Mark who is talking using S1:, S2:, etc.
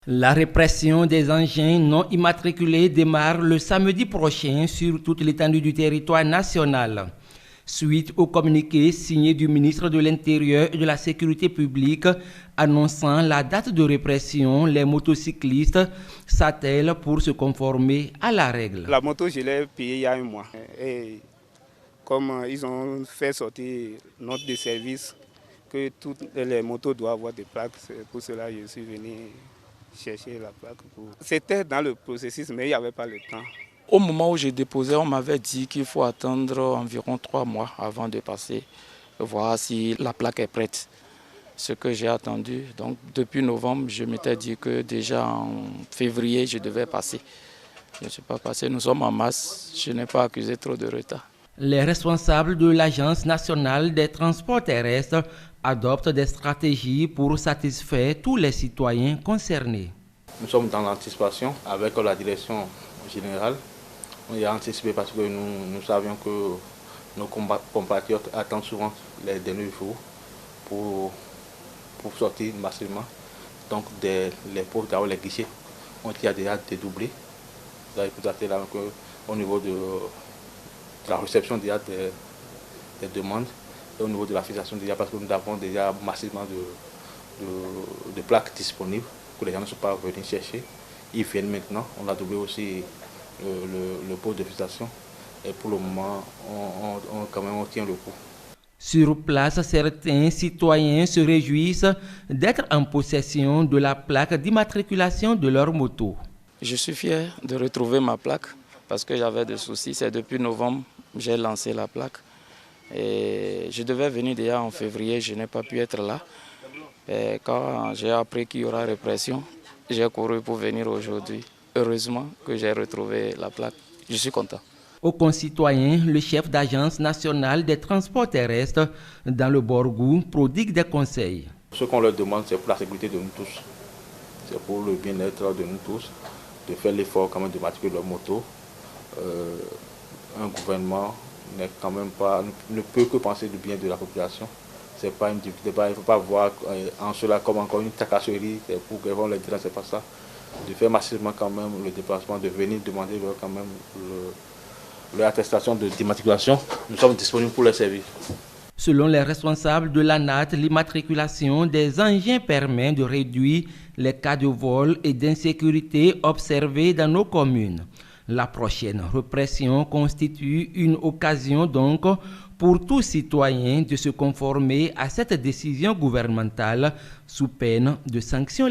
S1: La répression des engins non immatriculés démarre le samedi prochain sur toute l'étendue du territoire national. Suite au communiqué signé du ministre de l'Intérieur et de la Sécurité publique annonçant la date de répression, les motocyclistes s'attellent pour se conformer à la règle.
S2: La moto, je l'ai payée il y a un mois. Et comme ils ont fait sortir note de service que toutes les motos doivent avoir des plaques, c'est pour cela que je suis venu chercher la plaque. C'était dans le processus, mais il n'y avait pas le temps.
S3: Au moment où j'ai déposé, on m'avait dit qu'il faut attendre environ 3 mois avant de passer, voir si la plaque est prête. Ce que j'ai attendu. Donc depuis novembre, je m'étais dit que déjà en février, je devais passer. Je ne suis pas passé, nous sommes en masse, je n'ai pas accusé trop de retard.
S1: Les responsables de l'Agence nationale des transports terrestres adoptent des stratégies pour satisfaire tous les citoyens concernés.
S4: Nous sommes dans l'anticipation avec la direction générale. On y a anticipé parce que nous savions que nos compatriotes attendent souvent les derniers jours pour sortir massivement. Donc les postes, les guichets ont été déjà dédoublés. Vous avez constaté là qu'au niveau de la réception déjà des demandes et au niveau de la fixation déjà, parce que nous avons déjà massivement de plaques disponibles que les gens ne sont pas venus chercher. Ils viennent maintenant. On a doublé aussi le poste de fixation et pour le moment on tient le coup.
S1: Sur place, certains citoyens se réjouissent d'être en possession de la plaque d'immatriculation de leur moto.
S3: Je suis fier de retrouver ma plaque parce que j'avais des soucis. C'est depuis novembre que j'ai lancé la plaque. Et je devais venir déjà en février, je n'ai pas pu être là. Et quand j'ai appris qu'il y aura répression, j'ai couru pour venir aujourd'hui. Heureusement que j'ai retrouvé la plaque. Je suis content.
S1: Aux concitoyens, le chef d'Agence nationale des transports terrestres dans le Borgou prodigue des conseils.
S4: Ce qu'on leur demande, c'est pour la sécurité de nous tous. C'est pour le bien-être de nous tous, de faire l'effort quand même de matriculer leur moto. Un gouvernement ne peut que penser du bien de la population. C'est pas une difficulté, il ne faut pas voir en cela comme encore une tracasserie pour qu'ils vont les dire, c'est pas ça. De faire massivement quand même le déplacement, de venir demander quand même leur attestation de d'immatriculation. Nous sommes disponibles pour les servir.
S1: Selon les responsables de l'ANAT, l'immatriculation des engins permet de réduire les cas de vol et d'insécurité observés dans nos communes. La prochaine répression constitue une occasion donc pour tout citoyen de se conformer à cette décision gouvernementale sous peine de sanctions.